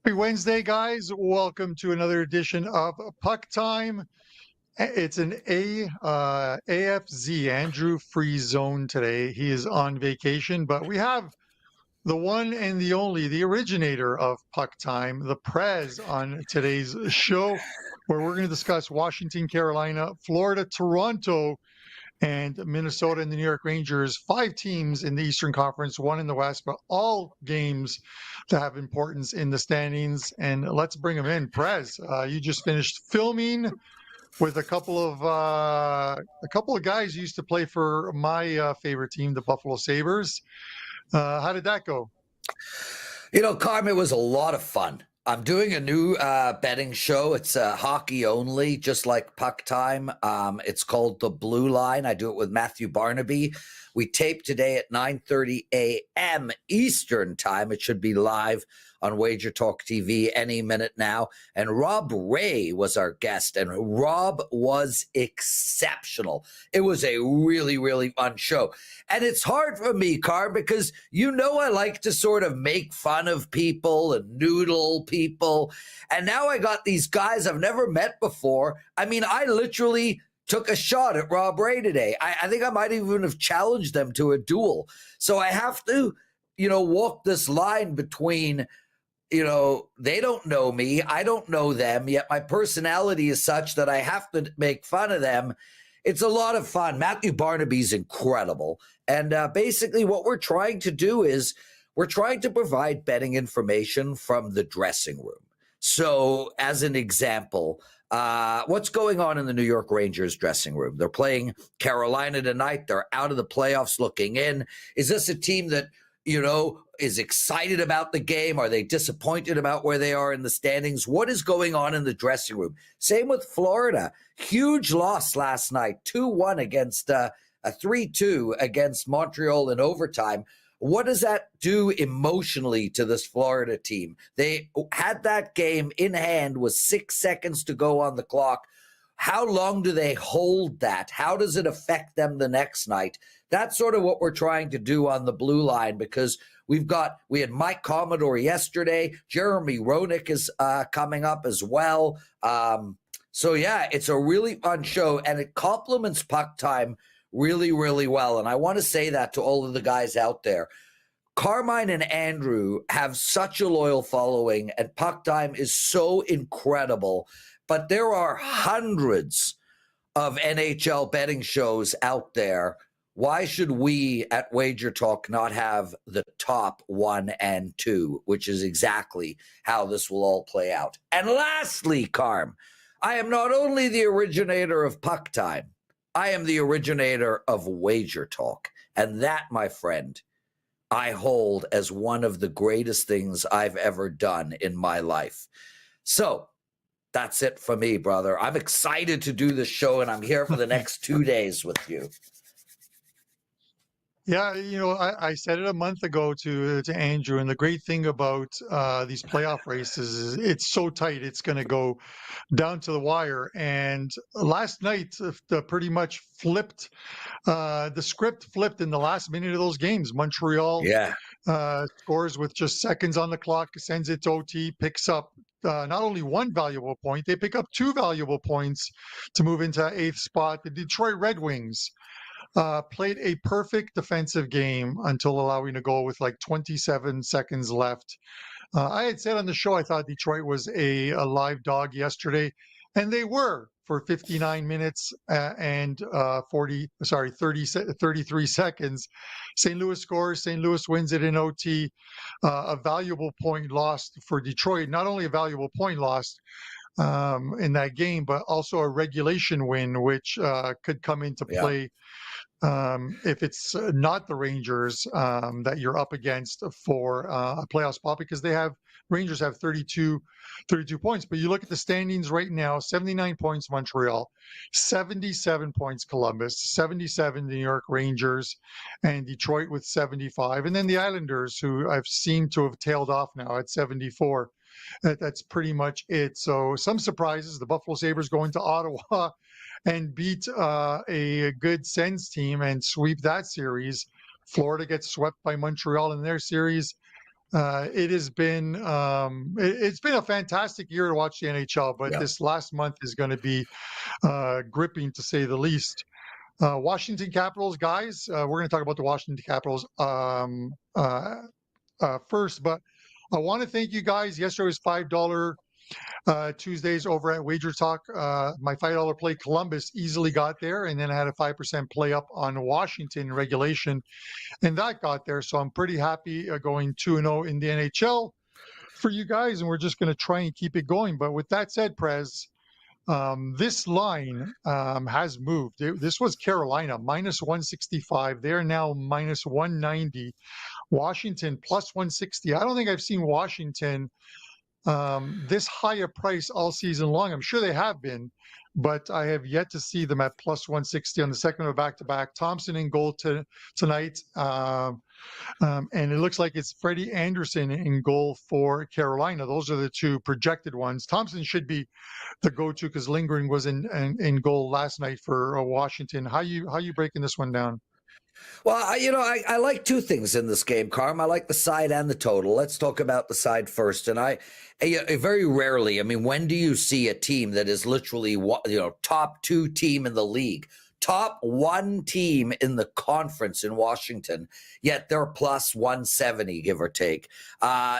Happy Wednesday, guys. Welcome to another edition of Puck Time. It's an AFZ, Andrew Free Zone today. He is on vacation, but we have the one and the only, the originator of Puck Time, the Prez, on today's show, where we're going to discuss Washington, Carolina, Florida, Toronto, and Minnesota and the New York Rangers. 5 teams in the Eastern Conference, one in the West, but all games that have importance in the standings. And let's bring them in. Prez, you just finished filming with a couple of guys who used to play for my favorite team, the Buffalo Sabres. How did that go? Carm, it was a lot of fun. I'm doing a new betting show. It's hockey only, just like Puck Time. It's called The Blue Line. I do it with Matthew Barnaby. We tape today at 9:30 a.m. Eastern Time. It should be live on WagerTalk TV any minute now. And Rob Ray was our guest, and Rob was exceptional. It was a really, really fun show. And it's hard for me, Carr, because I like to sort of make fun of people and noodle people. And now I got these guys I've never met before. I mean, I literally took a shot at Rob Ray today. I think I might even have challenged them to a duel. So I have to, walk this line between, they don't know me, I don't know them, yet my personality is such that I have to make fun of them. It's a lot of fun. Matthew Barnaby's incredible. And basically what we're trying to do is we're trying to provide betting information from the dressing room. So as an example, what's going on in the New York Rangers dressing room? They're playing Carolina tonight. They're out of the playoffs looking in. Is this a team that, is excited about the game? Are they disappointed about where they are in the standings? What is going on in the dressing room? Same with Florida. Huge loss last night, 2-1 against a 3-2 against Montreal in overtime. What does that do emotionally to this Florida team? They had that game in hand with 6 seconds to go on the clock. How long do they hold that? How does it affect them the next night? That's sort of what we're trying to do on the Blue Line, because we had Mike Commodore yesterday. Jeremy Roenick is coming up as well. So yeah, it's a really fun show, and it complements Puck Time really, really well. And I want to say that to all of the guys out there. Carmine and Andrew have such a loyal following, and Puck Time is so incredible. But there are hundreds of NHL betting shows out there. Why should we at WagerTalk not have the top 1 and 2, which is exactly how this will all play out? And lastly, Carm, I am not only the originator of Puck Time, I am the originator of WagerTalk. And that, my friend, I hold as one of the greatest things I've ever done in my life. So that's it for me, brother. I'm excited to do this show, and I'm here for the next 2 days with you. Yeah, I said it a month ago to Andrew, and the great thing about these playoff races is it's so tight. It's going to go down to the wire. And last night, pretty much flipped. The script flipped in the last minute of those games. Montreal scores with just seconds on the clock, sends it to OT, picks up not only one valuable point, they pick up 2 valuable points to move into 8th spot. The Detroit Red Wings played a perfect defensive game until allowing a goal with like 27 seconds left. I had said on the show I thought Detroit was a live dog yesterday, and they were for 59 minutes and 33 seconds. St. Louis scores. St. Louis wins it in OT. A valuable point lost for Detroit. Not only a valuable point lost in that game, but also a regulation win, which could come into play if it's not the Rangers that you're up against for a playoff spot, because Rangers have 32 points. But you look at the standings right now: 79 points Montreal, 77 points Columbus, 77 New York Rangers, and Detroit with 75. And then the Islanders, who I've seen to have tailed off now at 74. That's pretty much it. So some surprises: the Buffalo Sabres going to Ottawa and beat a good Sens team and sweep that series. Florida gets swept by Montreal in their series. It has been it's been a fantastic year to watch the NHL, but Yeah. this last month is going to be gripping to say the least. Washington Capitals, guys. We're going to talk about the Washington Capitals first, but I want to thank you guys. Yesterday was $5 Tuesdays over at WagerTalk. My $5 play Columbus easily got there, and then I had a 5% play up on Washington in regulation, and that got there. So I'm pretty happy going 2-0 in the NHL for you guys, and we're just going to try and keep it going. But with that said, Prez, this line has moved. This was Carolina minus 165. They're now minus 190. Washington plus 160. I don't think I've seen Washington this high a price all season long. I'm sure they have been, but I have yet to see them at plus 160 on the second of a back-to-back. Thompson in goal tonight. And it looks like it's Freddie Anderson in goal for Carolina. Those are the two projected ones. Thompson should be the go-to because Lindgren was in goal last night for Washington. How you breaking this one down? Well, I like two things in this game, Carm. I like the side and the total. Let's talk about the side first. And I very rarely, I mean, when do you see a team that is literally, top two team in the league, top one team in the conference in Washington, yet they're plus 170, give or take.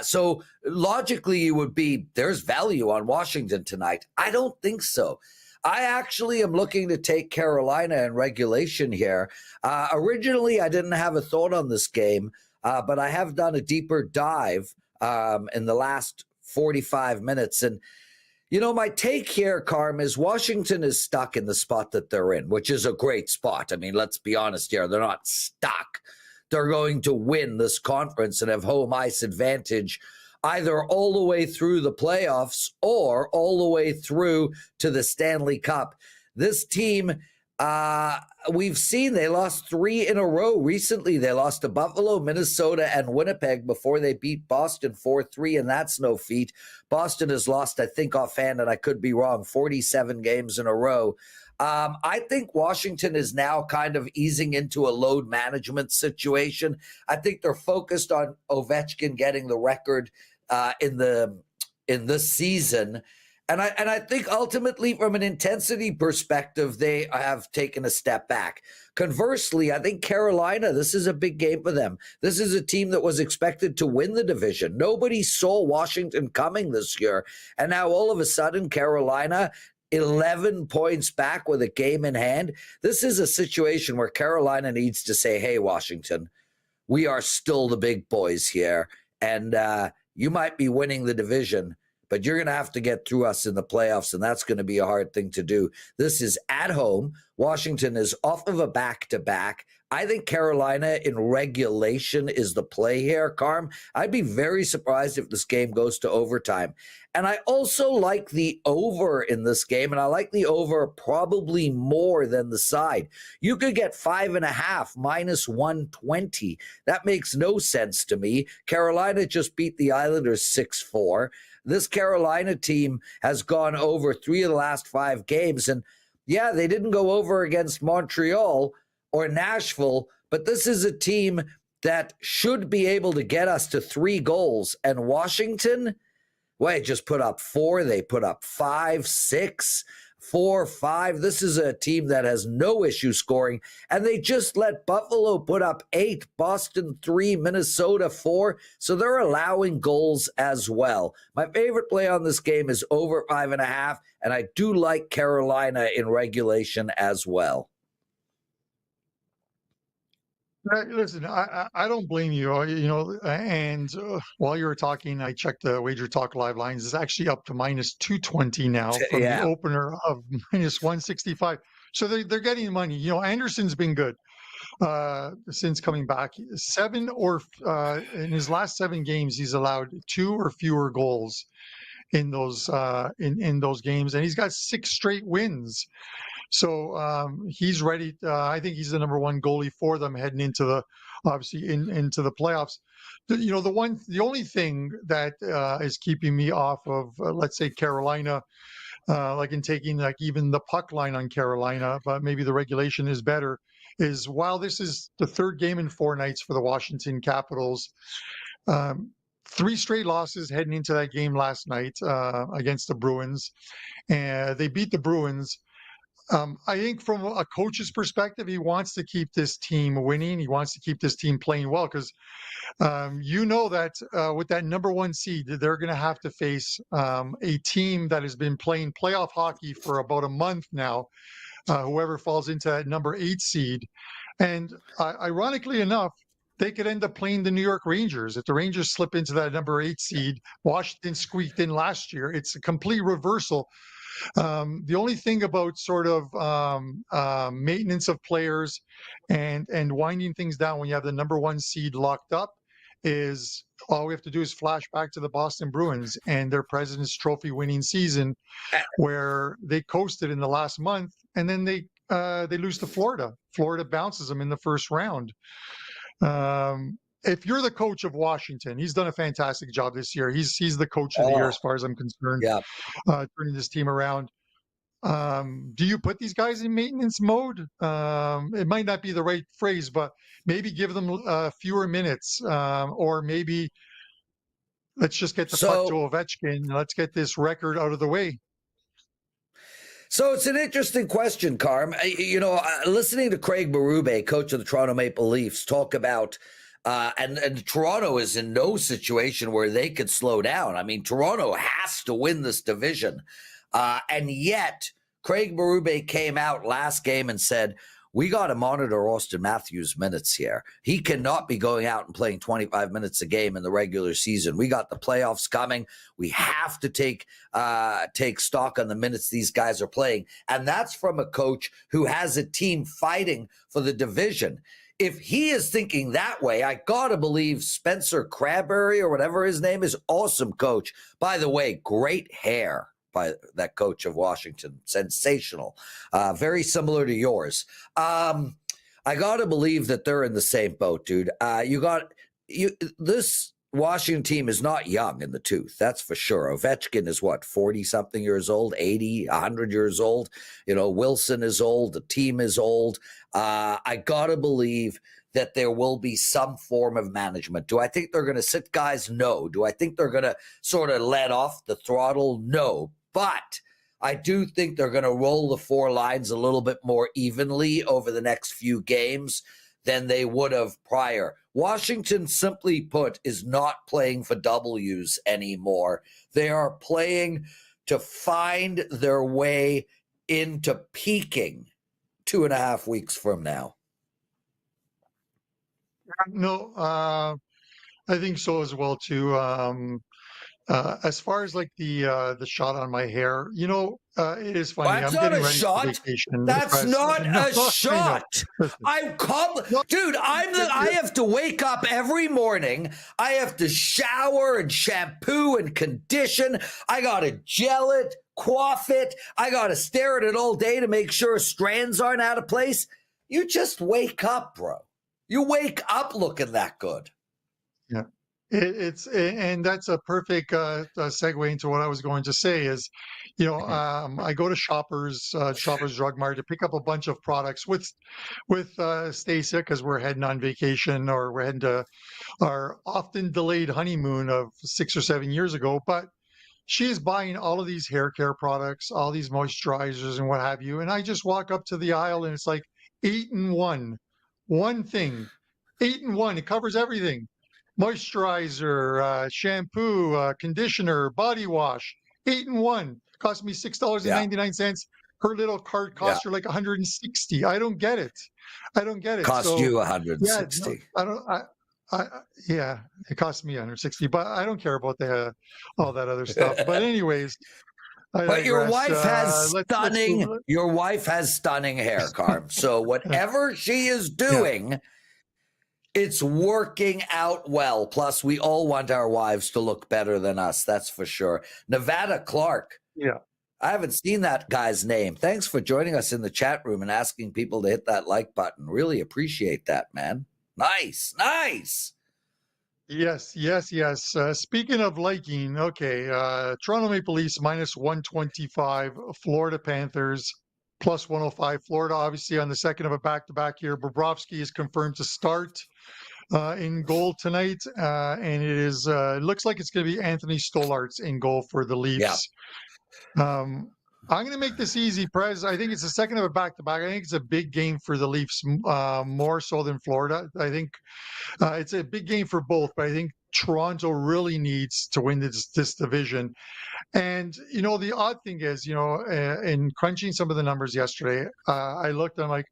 So logically, you would be, there's value on Washington tonight. I don't think so. I actually am looking to take Carolina in regulation here. Originally, I didn't have a thought on this game, but I have done a deeper dive in the last 45 minutes. And, my take here, Carm, is Washington is stuck in the spot that they're in, which is a great spot. I mean, let's be honest here. They're not stuck. They're going to win this conference and have home ice advantage either all the way through the playoffs or all the way through to the Stanley Cup. This team, we've seen they lost 3 in a row recently. They lost to Buffalo, Minnesota, and Winnipeg before they beat Boston 4-3, and that's no feat. Boston has lost, I think offhand, and I could be wrong, 47 games in a row. I think Washington is now kind of easing into a load management situation. I think they're focused on Ovechkin getting the record in this season. And I think ultimately from an intensity perspective, they have taken a step back. Conversely, I think Carolina, this is a big game for them. This is a team that was expected to win the division. Nobody saw Washington coming this year. And now all of a sudden, Carolina, 11 points back with a game in hand. This is a situation where Carolina needs to say, hey, Washington, we are still the big boys here. And you might be winning the division, but you're going to have to get through us in the playoffs, and that's going to be a hard thing to do. This is at home. Washington is off of a back-to-back. I think Carolina in regulation is the play here, Carm. I'd be very surprised if this game goes to overtime. And I also like the over in this game, and I like the over probably more than the side. You could get 5.5 minus 120. That makes no sense to me. Carolina just beat the Islanders 6-4. This Carolina team has gone over 3 of the last 5 games, and yeah, they didn't go over against Montreal or Nashville, but this is a team that should be able to get us to 3 goals. And Washington, well, they just put up 4. They put up 5, 6, 4, 5. This is a team that has no issue scoring. And they just let Buffalo put up 8, Boston 3, Minnesota 4. So they're allowing goals as well. My favorite play on this game is over 5.5. And I do like Carolina in regulation as well. Listen, I don't blame you. And while you were talking, I checked the WagerTalk live lines. It's actually up to minus 220 now from the opener of minus 165. So they're getting money. Anderson's been good since coming back. In his last 7 games, he's allowed 2 or fewer goals in those games, and he's got 6 straight wins. So he's ready. I think he's the number 1 goalie for them heading into the into the playoffs. The only thing that is keeping me off of let's say Carolina, like in taking like even the puck line on Carolina, but maybe the regulation is better. Is while this is the 3rd game in 4 nights for the Washington Capitals. 3 straight losses heading into that game last night against the Bruins, and they beat the Bruins. I think from a coach's perspective, he wants to keep this team winning. He wants to keep this team playing well because that with that number 1 seed, they're going to have to face a team that has been playing playoff hockey for about a month now. Whoever falls into that number 8 seed, and ironically enough, they could end up playing the New York Rangers. If the Rangers slip into that number 8 seed, Washington squeaked in last year. It's a complete reversal. The only thing about sort of maintenance of players and winding things down when you have the number 1 seed locked up is all we have to do is flash back to the Boston Bruins and their President's Trophy winning season, where they coasted in the last month, and then they lose to Florida. Florida bounces them in the first round. If you're the coach of Washington, he's done a fantastic job this year. He's the coach of the year as far as I'm concerned. Yeah. Turning this team around. Do you put these guys in maintenance mode? It might not be the right phrase, but maybe give them fewer minutes, or maybe let's just get the puck to Ovechkin. Let's get this record out of the way. So it's an interesting question, Carm. Listening to Craig Berube, coach of the Toronto Maple Leafs, talk about and Toronto is in no situation where they could slow down. I mean, Toronto has to win this division. And yet, Craig Berube came out last game and said, we got to monitor Austin Matthews' minutes here. He cannot be going out and playing 25 minutes a game in the regular season. We got the playoffs coming. We have to take stock on the minutes these guys are playing. And that's from a coach who has a team fighting for the division. If he is thinking that way, I got to believe Spencer Crabberry or whatever his name is, awesome coach. By the way, great hair by that coach of Washington. Sensational. Very similar to yours. I got to believe that they're in the same boat, dude. This Washington team is not young in the tooth. That's for sure. Ovechkin is 40-something years old, 80, 100 years old. Wilson is old. The team is old. I got to believe that there will be some form of management. Do I think they're going to sit guys? No. Do I think they're going to sort of let off the throttle? No. But I do think they're going to roll the 4 lines a little bit more evenly over the next few games than they would have prior. Washington, simply put, is not playing for W's anymore. They are playing to find their way into peaking 2.5 weeks from now. No, I think so as well too. As far as like the shot on my hair, it is funny. That's I'm not getting a ready shot. for vacation. That's not a shot. Dude, I have to wake up every morning. I have to shower and shampoo and condition. I got to gel it, coif it. I got to stare at it all day to make sure strands aren't out of place. You just wake up, bro. You wake up looking that good. Yeah. And that's a perfect segue into what I was going to say is, I go to Shoppers Drug Mart to pick up a bunch of products with Stacia because we're heading on vacation or we're heading to our often delayed honeymoon of 6 or 7 years ago. But she is buying all of these hair care products, all these moisturizers and what have you. And I just walk up to the aisle and it's like 8 in 1. One thing, 8 in 1. It covers everything. Moisturizer, shampoo, conditioner, body wash, 8 in 1. Cost me $6.99. Her little cart cost her like $160. I don't get it. Cost you $160. It cost me $160, but I don't care about all that other stuff. But anyways, but your wife has stunning. Your wife has stunning hair, Carm. So whatever she is doing. It's working out well. Plus, we all want our wives to look better than us. That's for sure. Nevada Clark. Yeah. I haven't seen that guy's name. Thanks for joining us in the chat room and asking people to hit that like button. Really appreciate that, man. Nice. Yes. Speaking of liking, okay. Toronto Maple Leafs -125, Florida Panthers +105. Florida, obviously, on the second of a back-to-back here. Bobrovsky is confirmed to start. in goal tonight, and it looks like it's going to be Anthony Stolarz in goal for the Yeah. Leafs. I'm going to make this easy, Prez. I think it's the second of a back-to-back. I think it's a big game for the Leafs, more so than Florida. I think it's a big game for both, but I think Toronto really needs to win this division. And, the odd thing is, in crunching some of the numbers yesterday, I looked, I'm like,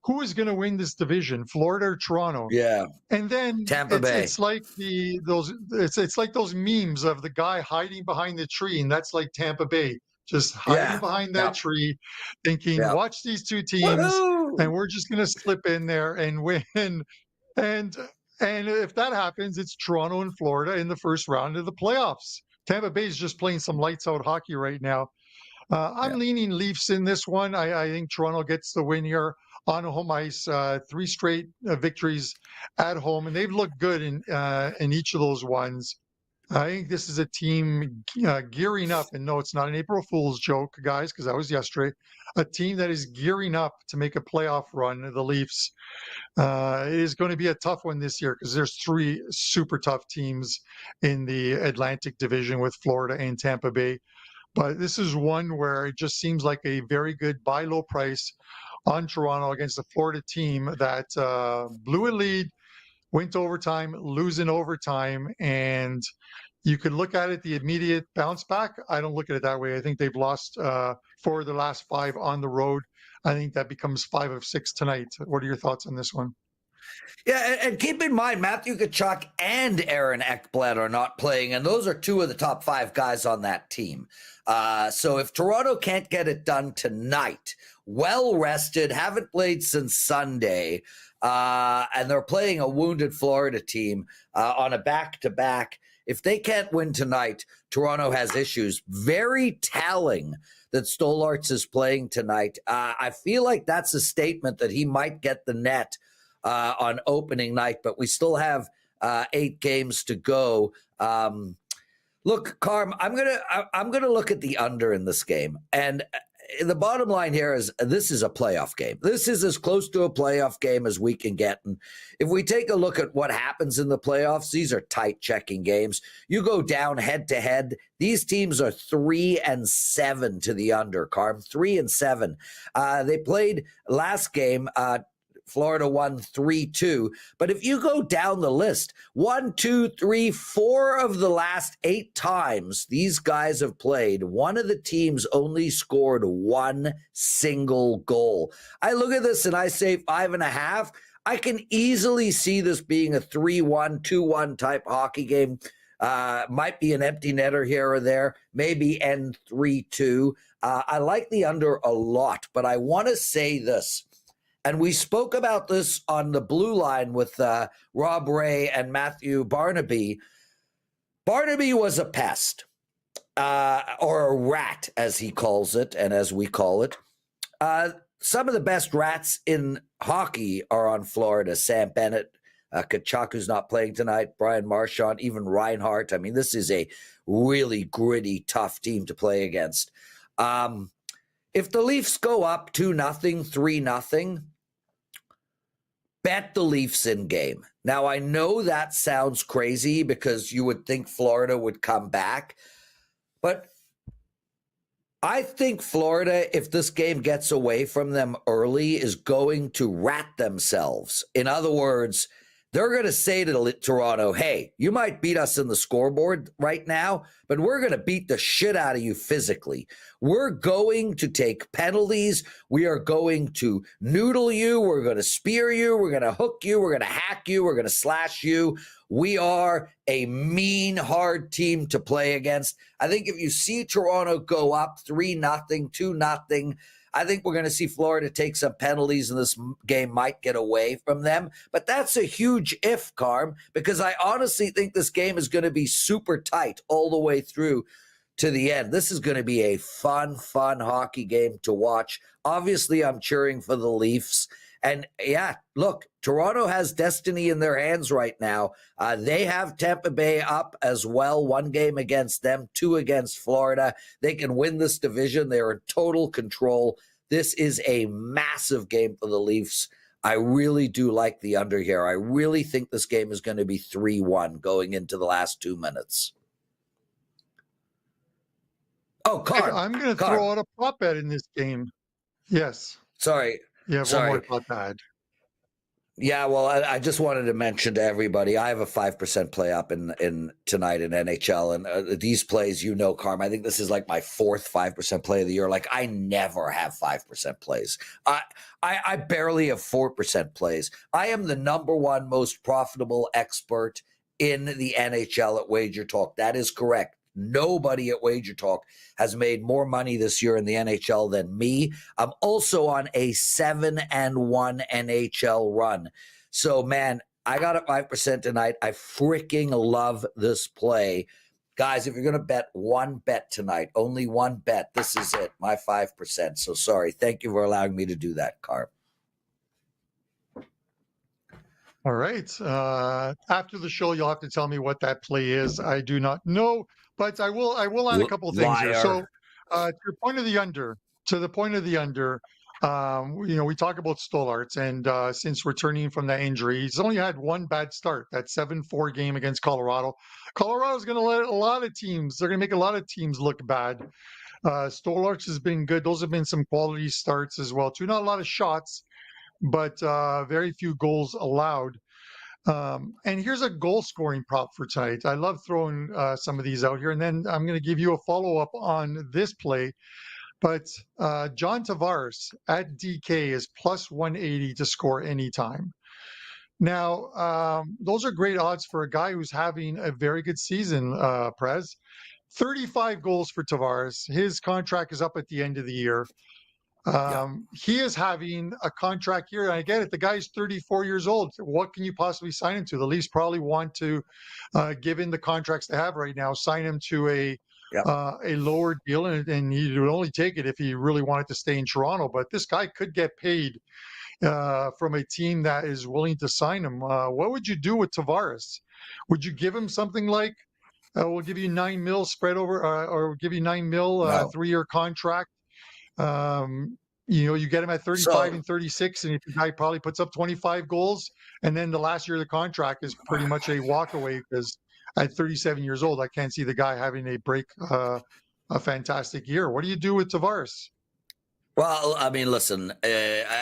who is going to win this division, Florida or Toronto? Yeah. And then Tampa Bay. it's like it's like those memes of the guy hiding behind the tree, and that's like Tampa Bay, just hiding behind that tree, thinking, watch these two teams, and we're just going to slip in there and win. And if that happens, it's Toronto and Florida in the first round of the playoffs. Tampa Bay is just playing some lights out hockey right now. I'm leaning Leafs in this one. I think Toronto gets the win here on home ice. 3 straight victories at home, and they've looked good in each of those ones. I think this is a team gearing up, and no, it's not an April Fool's joke, guys, because that was yesterday. A team that is gearing up to make a playoff run, the Leafs. It is going to be a tough one this year because there's 3 super tough teams in the Atlantic Division with Florida and Tampa Bay. But this is one where it just seems like a very good buy low price on Toronto against a Florida team that blew a lead, went to overtime, losing overtime, and you could look at it, the immediate bounce back. I don't look at it that way. I think they've lost 4 of the last 5 on the road. I think that becomes 5 of 6 tonight. What are your thoughts on this one? Yeah, and keep in mind, Matthew Tkachuk and Aaron Ekblad are not playing, and those are 2 of the top 5 guys on that team. So if Toronto can't get it done tonight, well rested, haven't played since Sunday, and they're playing a wounded Florida team on a back-to-back, if they can't win tonight, Toronto has issues. Very telling that Stolarz is playing tonight. I feel like that's a statement that he might get the net on opening night, but we still have 8 games to go. Look, Carm, I'm gonna look at the under in this game, and the bottom line here is this is a playoff game. This is as close to a playoff game as we can get. And if we take a look at what happens in the playoffs, these are tight checking games. You go down head to head. These teams are 3-7 to the under, Carm. 3-7. They played last game. Florida won 3-2. But if you go down the list, 1, 2, 3, 4 of the last 8 times these guys have played, one of the teams only scored 1 single goal. I look at this and I say 5.5. I can easily see this being a 3-1, 2-1 type hockey game. Might be an empty netter here or there, maybe end 3-2. I like the under a lot, but I want to say this. And we spoke about this on the blue line with Rob Ray and Matthew Barnaby. Barnaby was a pest, or a rat, as he calls it, and as we call it. Some of the best rats in hockey are on Florida. Sam Bennett, Tkachuk, who's not playing tonight, Brian Marchand, even Reinhart. I mean, this is a really gritty, tough team to play against. If the Leafs go up 2-0, 3-0, bet the Leafs in game. Now, I know that sounds crazy because you would think Florida would come back, but I think Florida, if this game gets away from them early, is going to rat themselves. In other words, they're going to say to Toronto, hey, you might beat us in the scoreboard right now, but we're going to beat the shit out of you physically. We're going to take penalties. We are going to noodle you. We're going to spear you. We're going to hook you. We're going to hack you. We're going to slash you. We are a mean, hard team to play against. I think if you see Toronto go up 3-0, 2-0, I think we're going to see Florida take some penalties and this game might get away from them. But that's a huge if, Carm, because I honestly think this game is going to be super tight all the way through to the end. This is going to be a fun hockey game to watch. Obviously, I'm cheering for the Leafs. And yeah, look, Toronto has destiny in their hands right now. They have Tampa Bay up as well. 1 game against them, 2 against Florida. They can win this division. They're in total control. This is a massive game for the Leafs. I really do like the under here. I really think this game is going to be 3-1 going into the last 2 minutes. Oh, Carm. I'm going to throw out a prop bet in this game. Yes. Sorry. You have one more thought to add. Yeah, well, I just wanted to mention to everybody, I have a 5% play up in tonight in NHL, and these plays, Carm, I think this is like my fourth 5% play of the year. Like, I never have 5% plays. I barely have 4% plays. I am the number one most profitable expert in the NHL at WagerTalk. That is correct. Nobody at WagerTalk has made more money this year in the NHL than me. I'm also on a 7-1 NHL run. So, man, I got a 5% tonight. I freaking love this play. Guys, if you're going to bet one bet tonight, only one bet, this is it, my 5%. So, sorry. Thank you for allowing me to do that, Carp. All right. After the show, you'll have to tell me what that play is. I do not know, but I will add a couple of things here. So, to the point of the under, we talk about Stolarz, and since returning from that injury, he's only had one bad start. That 7-4 game against Colorado. Colorado's going to let they're going to make a lot of teams look bad. Stolarz has been good. Those have been some quality starts as well, too. Not a lot of shots, but very few goals allowed. And here's a goal scoring prop for tonight. I love throwing some of these out here. And then I'm going to give you a follow-up on this play. But John Tavares at DK is plus 180 to score anytime. Now, those are great odds for a guy who's having a very good season, Prez. 35 goals for Tavares. His contract is up at the end of the year. He is having a contract here. And I get it. The guy's 34 years old. What can you possibly sign him to? The Leafs probably want to, given the contracts they have right now, sign him to a lower deal. And he would only take it if he really wanted to stay in Toronto. But this guy could get paid from a team that is willing to sign him. What would you do with Tavares? Would you give him something like, we'll give you $9 million spread over, or give you $9 million 3-year contract? You get him at 35 and 36, and if the guy probably puts up 25 goals, and then the last year of the contract is pretty much a walk away, because at 37 years old, I can't see the guy having a fantastic year. What do you do with Tavares? Well, I mean, listen,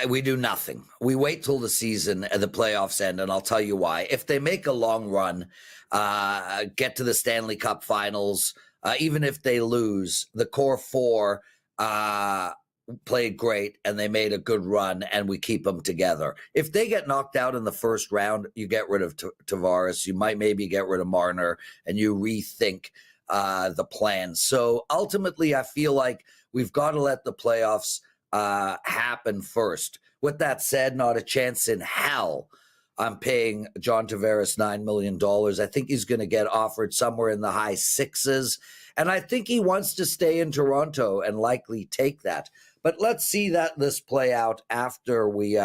we do nothing. We wait till the season and the playoffs end, and I'll tell you why. If they make a long run, get to the Stanley Cup Finals, even if they lose, the core four played great and they made a good run, and we keep them together. If they get knocked out in the first round, you get rid of Tavares. You might maybe get rid of Marner, and you rethink the plan. So ultimately, I feel like we've got to let the playoffs happen first. With that said, not a chance in hell I'm paying John Tavares $9 million. I think he's going to get offered somewhere in the high sixes. And I think he wants to stay in Toronto and likely take that. But let's see this play out after we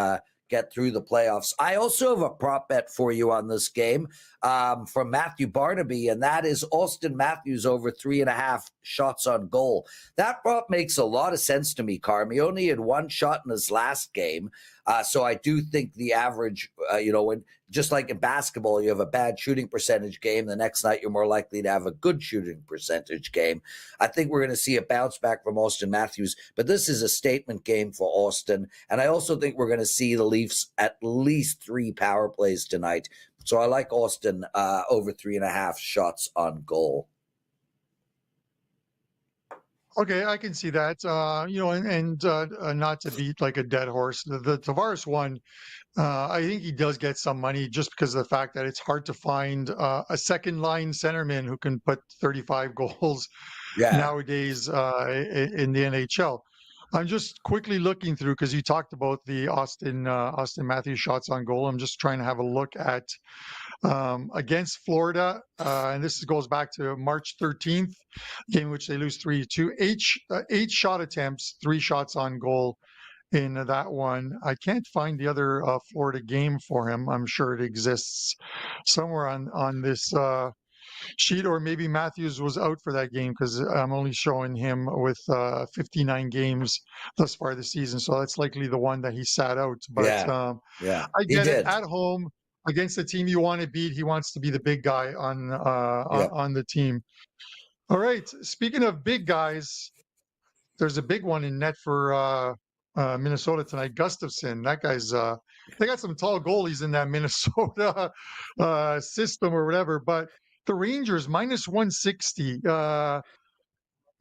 get through the playoffs. I also have a prop bet for you on this game from Matthew Barnaby, and that is Austin Matthews over 3.5 shots on goal. That prop makes a lot of sense to me, Carm. He only had one shot in his last game. So I do think the average, when just like in basketball, you have a bad shooting percentage game. The next night, you're more likely to have a good shooting percentage game. I think we're going to see a bounce back from Austin Matthews, but this is a statement game for Austin. And I also think we're going to see the Leafs at least 3 power plays tonight. So I like Austin over 3.5 shots on goal. Okay, I can see that. Not to beat like a dead horse, the Tavares one, I think he does get some money just because of the fact that it's hard to find a second line centerman who can put 35 goals nowadays in the NHL. I'm just quickly looking through, because you talked about the Austin Matthews shots on goal. I'm just trying to have a look at against Florida, and this goes back to March 13th, game in which they lose 3-2. 8 shot attempts, 3 shots on goal in that one. I can't find the other Florida game for him. I'm sure it exists somewhere on this sheet, or maybe Matthews was out for that game because I'm only showing him with 59 games thus far this season. So that's likely the one that he sat out. But Yeah. Yeah. I He get it. did. At home against the team you want to beat, he wants to be the big guy on Yeah. on the team. All right. Speaking of big guys, there's a big one in net for Minnesota tonight. Gustafson. That guy's. They got some tall goalies in that Minnesota system or whatever. But the Rangers minus 160.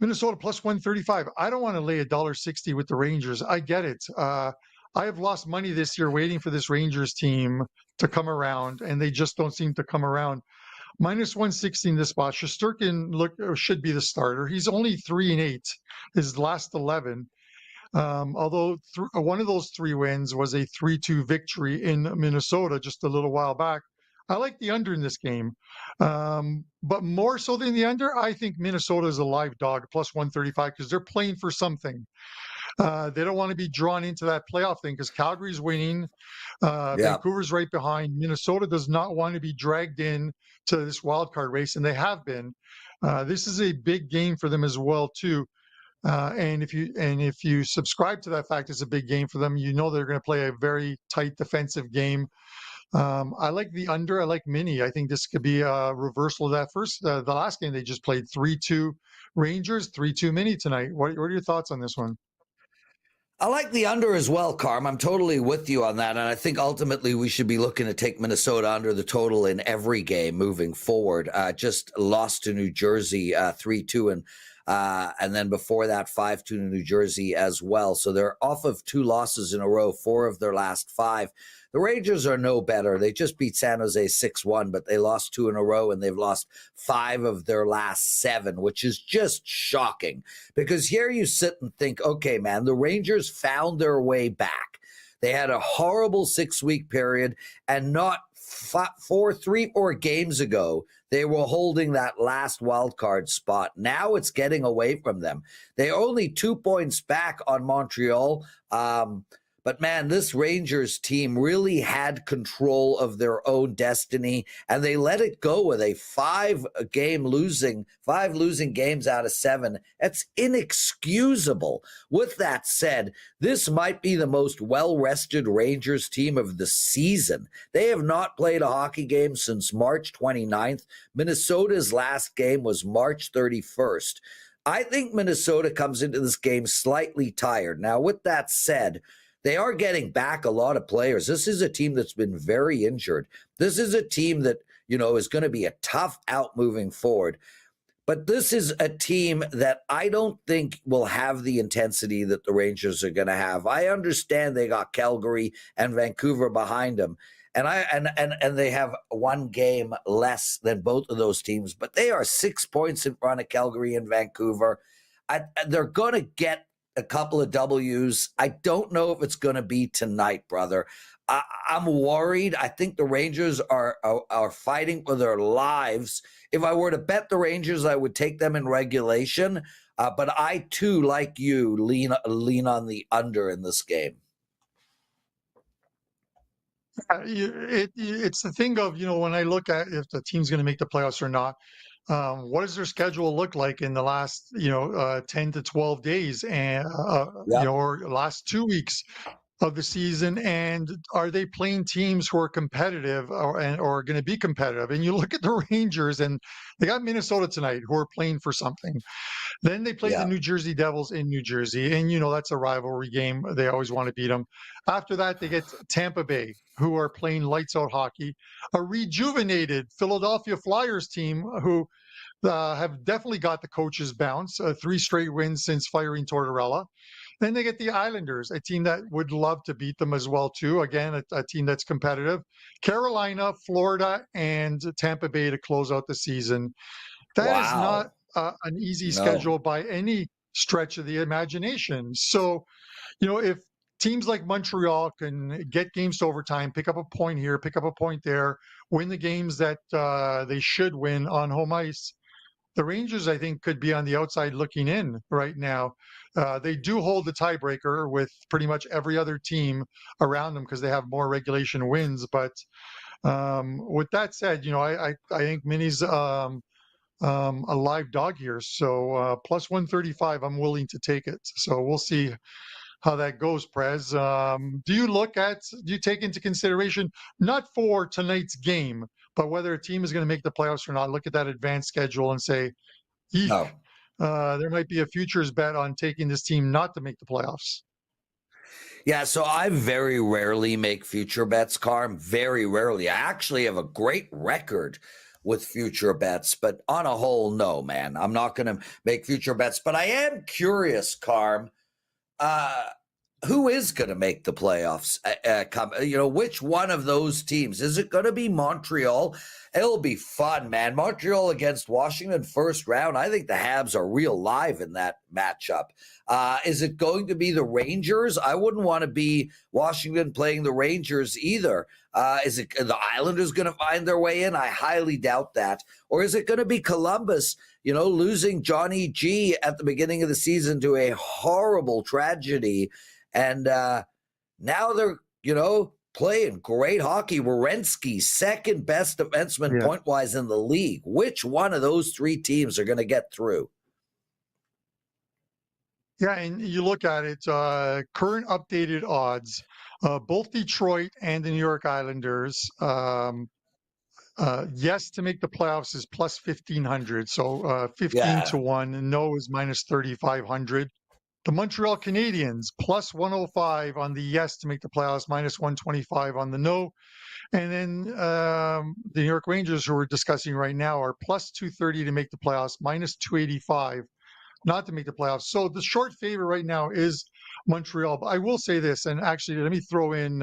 Minnesota plus 135. I don't want to lay $1.60 with the Rangers. I get it. I have lost money this year waiting for this Rangers team to come around, and they just don't seem to come around. Minus 160 in this spot. Shesterkin should be the starter. He's only 3-8 his last 11. Although one of those 3 wins was a 3-2 victory in Minnesota just a little while back. I like the under in this game. But more so than the under, I think Minnesota is a live dog, plus 135, because they're playing for something. They don't want to be drawn into that playoff thing because Calgary's winning. Vancouver's right behind. Minnesota does not want to be dragged in to this wild card race, and they have been. This is a big game for them as well, too. And if you subscribe to that fact, it's a big game for them. You know they're going to play a very tight defensive game. I like the under. I like mini. I think this could be a reversal of that the last game they just played. 3-2 Rangers, 3-2 mini tonight. What are your thoughts on this one? I like the under as well, Carm. I'm totally with you on that. And I think ultimately we should be looking to take Minnesota under the total in every game moving forward. Just lost to New Jersey 3-2 and then before that 5-2 to New Jersey as well. So they're off of 2 losses in a row, 4 of their last 5. The Rangers are no better. They just beat San Jose 6-1, but they lost 2 in a row, and they've lost 5 of their last 7, which is just shocking. Because here you sit and think, okay, man, the Rangers found their way back. They had a horrible 6-week period, and not 3 or games ago, they were holding that last wild card spot. Now it's getting away from them. They're only 2 points back on Montreal. But man, this Rangers team really had control of their own destiny, and they let it go with a 5 losing games out of 7. That's inexcusable. With that said, this might be the most well-rested Rangers team of the season. They have not played a hockey game since March 29th. Minnesota's last game was March 31st. I think Minnesota comes into this game slightly tired. Now, with that said, they are getting back a lot of players. This is a team that's been very injured. This is a team that, is going to be a tough out moving forward. But this is a team that I don't think will have the intensity that the Rangers are going to have. I understand they got Calgary and Vancouver behind them. And they have 1 game less than both of those teams, but they are 6 points in front of Calgary and Vancouver. They're going to get a couple of W's. I don't know if it's going to be tonight, brother. I'm worried. I think the Rangers are fighting for their lives. If I were to bet the Rangers, I would take them in regulation. But I, too, like you, lean on the under in this game. It's the thing of, when I look at if the team's going to make the playoffs or not, what does their schedule look like in the last 10 to 12 days and or last 2 weeks of the season, and are they playing teams who are competitive or going to be competitive? And you look at the Rangers, and they got Minnesota tonight, who are playing for something. Then they play the New Jersey Devils in New Jersey, and that's a rivalry game. They always want to beat them. After that, they get Tampa Bay, who are playing lights out hockey. A rejuvenated Philadelphia Flyers team who have definitely got the coach's bounce. 3 straight wins since firing Tortorella. Then they get the Islanders, a team that would love to beat them as well, too. Again, a team that's competitive. Carolina, Florida, and Tampa Bay to close out the season. That is not an easy schedule by any stretch of the imagination. So, if teams like Montreal can get games to overtime, pick up a point here, pick up a point there, win the games that they should win on home ice, the Rangers, I think, could be on the outside looking in right now. They do hold the tiebreaker with pretty much every other team around them because they have more regulation wins. But with that said, I think Mini's a live dog here. So plus 135, I'm willing to take it. So we'll see how that goes, Prez. Do you take into consideration, not for tonight's game, but whether a team is going to make the playoffs or not? Look at that advanced schedule and say, "Eek, No. there might be a futures bet on taking this team not to make the playoffs." Yeah, so I very rarely make future bets, Carm. Very rarely. I actually have a great record with future bets, but on a whole, no, man. I'm not going to make future bets. But I am curious, Carm. Uh, who is going to make the playoffs? Which one of those teams? Is it going to be Montreal? It'll be fun, man. Montreal against Washington, first round. I think the Habs are real live in that matchup. Is it going to be the Rangers? I wouldn't want to be Washington playing the Rangers either. Is it the Islanders going to find their way in? I highly doubt that. Or is it going to be Columbus, losing Johnny G at the beginning of the season to a horrible tragedy? And now they're, playing great hockey. Werenski, second best defenseman Yeah. point-wise in the league. Which one of those three teams are going to get through? Yeah, and you look at it, current updated odds, both Detroit and the New York Islanders, yes to make the playoffs is plus 1,500. So 15 Yeah. to 1, and no is minus 3,500. The Montreal Canadiens, plus 105 on the yes to make the playoffs, minus 125 on the no. And then the New York Rangers, who we're discussing right now, are plus 230 to make the playoffs, minus 285 not to make the playoffs. So the short favorite right now is Montreal. But I will say this, and actually, let me throw in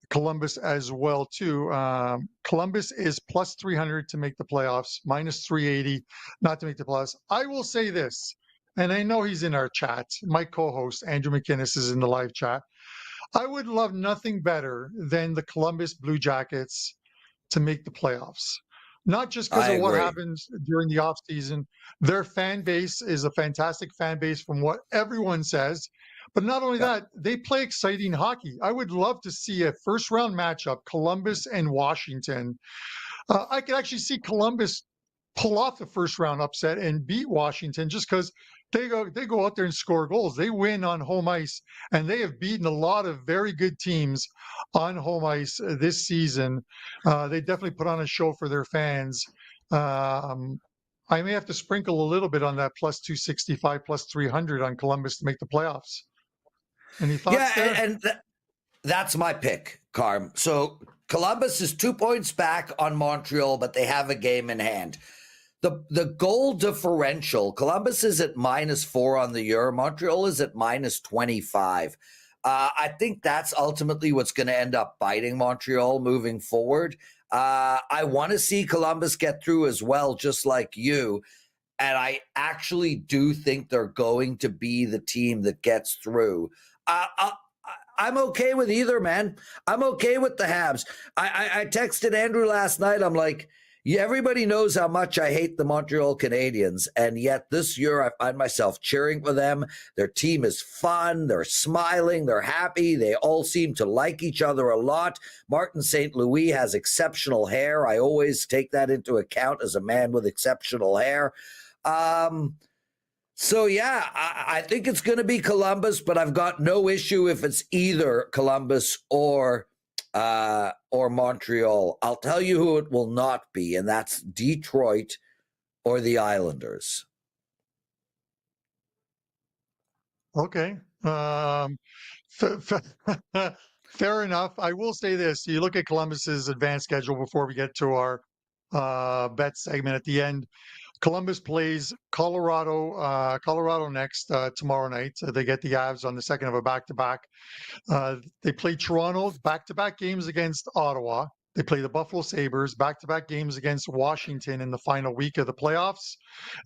Columbus as well too. Columbus is plus 300 to make the playoffs, minus 380 not to make the playoffs. I will say this, and I know he's in our chat. My co-host Andrew McInnes is in the live chat. I would love nothing better than the Columbus Blue Jackets to make the playoffs. Not just because I of what agree. happens during the offseason. Their fan base is a fantastic fan base from what everyone says. But not only Yeah. that, they play exciting hockey. I would love to see a first round matchup, Columbus and Washington. I could actually see Columbus pull off the first round upset and beat Washington just because they go out there and score goals. They win on home ice, and they have beaten a lot of very good teams on home ice this season. They definitely put on a show for their fans. Um, I may have to sprinkle a little bit on that plus 265, plus 300 on Columbus to make the playoffs. Any thoughts there? And that's my pick, Carm. So Columbus is 2 points back on Montreal, but they have a game in hand. The goal differential, Columbus is at -4 on the year. Montreal is at -25. I think that's ultimately what's going to end up biting Montreal moving forward. I want to see Columbus get through as well, just like you. And I actually do think they're going to be the team that gets through. I'm okay with either, man. I'm okay with the Habs. I texted Andrew last night. I'm like, yeah, everybody knows how much I hate the Montreal Canadiens, and yet this year I find myself cheering for them. Their team is fun. They're smiling. They're happy. They all seem to like each other a lot. Martin St. Louis has exceptional hair. I always take that into account as a man with exceptional hair. So, yeah, I think it's going to be Columbus, but I've got no issue if it's either Columbus or Montreal. I'll tell you who it will not be, and that's Detroit or the Islanders. Okay. Fair enough. I will say this. You look at Columbus's advanced schedule before we get to our bet segment at the end. Columbus plays Colorado next tomorrow night. They get the Avs on the second of a back-to-back. They play Toronto, back-to-back games against Ottawa. They play the Buffalo Sabres, back-to-back games against Washington in the final week of the playoffs,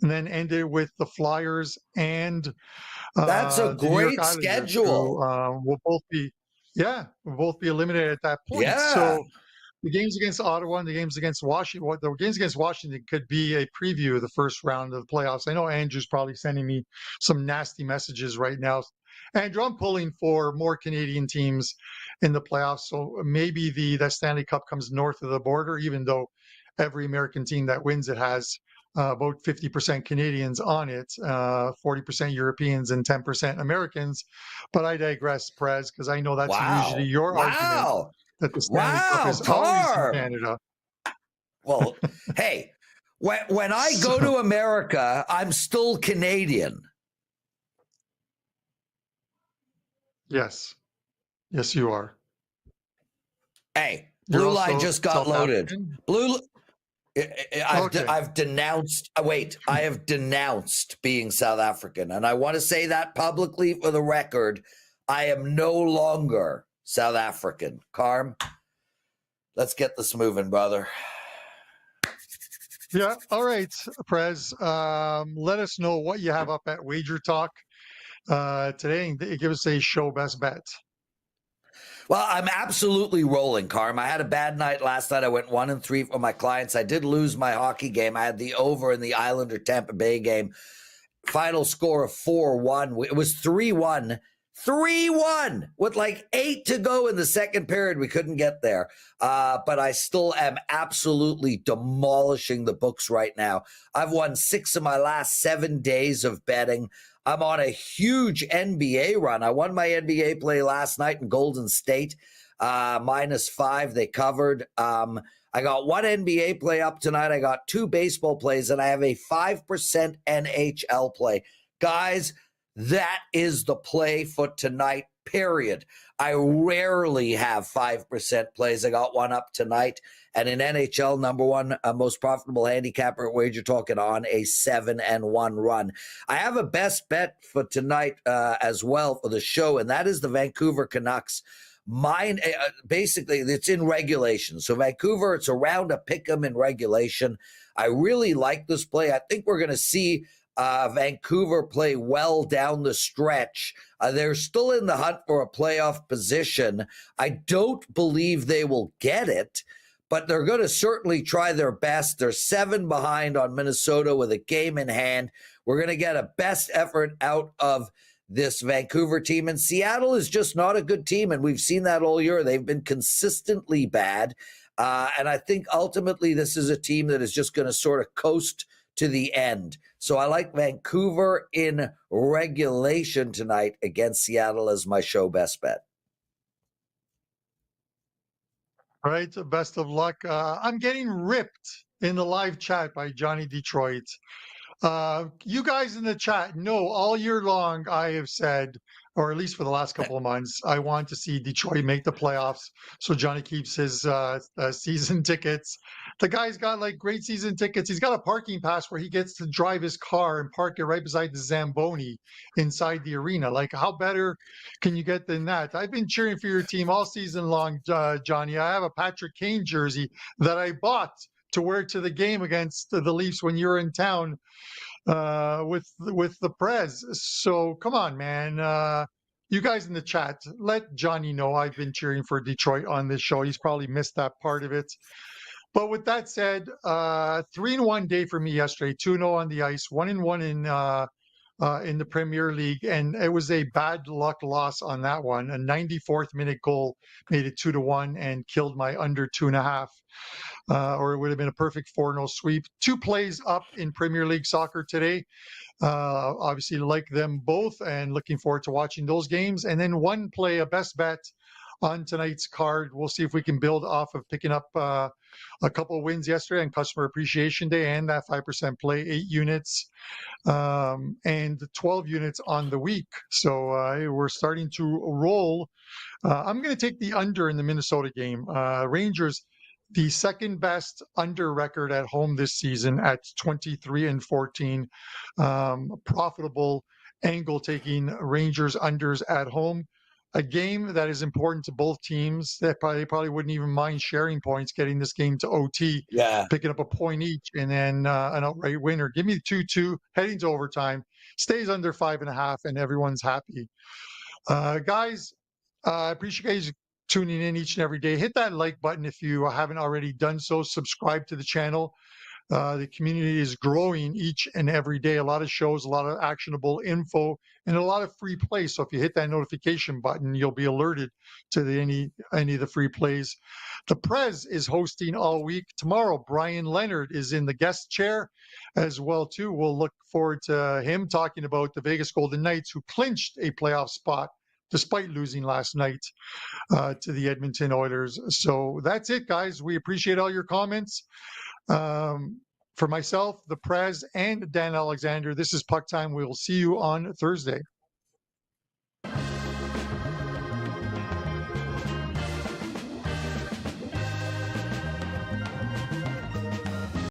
and then ended with the Flyers and That's a the New York great Islanders, schedule. who will both be eliminated at that point. Yeah. So the games against Ottawa and the games against Washington, the games against Washington could be a preview of the first round of the playoffs. I know Andrew's probably sending me some nasty messages right now. Andrew, I'm pulling for more Canadian teams in the playoffs. So maybe the Stanley Cup comes north of the border, even though every American team that wins it has about 50% Canadians on it, 40% Europeans, and 10% Americans. But I digress, Prez, because I know that's usually Wow. your argument Wow. that the Stanley Cup Wow, is always in Carm. Canada. Well, hey, when I go So, to America, I'm still Canadian. yes, yes, you are. Hey, You're Blue Line also just got South loaded. African. Okay. I've denounced. Wait, I have denounced being South African, and I want to say that publicly for the record. I am no longer South African. Carm, let's get this moving, brother. Yeah. All right, Prez. Let us know what you have up at WagerTalk today, and give us a show best bet. Well, I'm absolutely rolling, Carm. I had a bad night last night. I went 1-3 for my clients. I did lose my hockey game. I had the over in the Islander Tampa Bay game. Final score of 4-1. It was 3-1. 3-1 with like 8 to go in the second period. We couldn't get there. But I still am absolutely demolishing the books right now. I've won 6 of my last 7 days of betting. I'm on a huge NBA run. I won my NBA play last night in Golden State, -5. They covered. I got 1 NBA play up tonight. I got 2 baseball plays, and I have a 5% NHL play. Guys, that is the play for tonight, period. I rarely have 5% plays. I got 1 up tonight. And in NHL, number 1 most profitable handicapper at WagerTalk on a 7-1 run. I have a best bet for tonight as well for the show, and that is the Vancouver Canucks. Mine, basically, it's in regulation. So Vancouver, it's around a pick 'em in regulation. I really like this play. I think we're going to see Vancouver play well down the stretch. They're still in the hunt for a playoff position. I don't believe they will get it, but they're going to certainly try their best. They're 7 behind on Minnesota with a game in hand. We're going to get a best effort out of this Vancouver team. And Seattle is just not a good team, and we've seen that all year. They've been consistently bad. And I think ultimately this is a team that is just going to sort of coast to the end. So I like Vancouver in regulation tonight against Seattle as my show best bet. All right. Best of luck. I'm getting ripped in the live chat by Johnny Detroit. You guys in the chat know all year long I have said, or at least for the last couple of months, I want to see Detroit make the playoffs so Johnny keeps his season tickets. The guy's got like great season tickets. He's got a parking pass where he gets to drive his car and park it right beside the Zamboni inside the arena. Like, how better can you get than that? I've been cheering for your team all season long, Johnny. I have a Patrick Kane jersey that I bought to wear to the game against the Leafs when you're in town with the Prez. So come on, man. You guys in the chat, let Johnny know I've been cheering for Detroit on this show. He's probably missed that part of it. But with that said, 3-1 day for me yesterday. 2-0 on the ice, 1-1 in the Premier League, and it was a bad luck loss on that one. A 94th minute goal made it 2-1 and killed my under 2.5. Or it would have been a perfect 4-0 sweep. 2 plays up in Premier League soccer today. Obviously, like them both, and looking forward to watching those games. And then 1 play, a best bet on tonight's card. We'll see if we can build off of picking up a couple of wins yesterday on Customer Appreciation Day and that 5% play, 8 units and 12 units on the week. So we're starting to roll. I'm going to take the under in the Minnesota game. Rangers, the second best under record at home this season at 23-14. Profitable angle taking Rangers unders at home. A game that is important to both teams. That probably wouldn't even mind sharing points, getting this game to OT, picking up a point each, and then an outright winner. Give me 2-2, heading to overtime, stays under 5.5, and everyone's happy. Guys, I appreciate you guys tuning in each and every day. Hit that like button if you haven't already done so. Subscribe to the channel. The community is growing each and every day. A lot of shows, a lot of actionable info, and a lot of free play. So if you hit that notification button, you'll be alerted to any of the free plays. The Prez is hosting all week. Tomorrow, Brian Leonard is in the guest chair as well too. We'll look forward to him talking about the Vegas Golden Knights, who clinched a playoff spot despite losing last night to the Edmonton Oilers. So that's it, guys. We appreciate all your comments. For myself, the Prez, and Dan Alexander, this is Puck Time. We will see you on Thursday.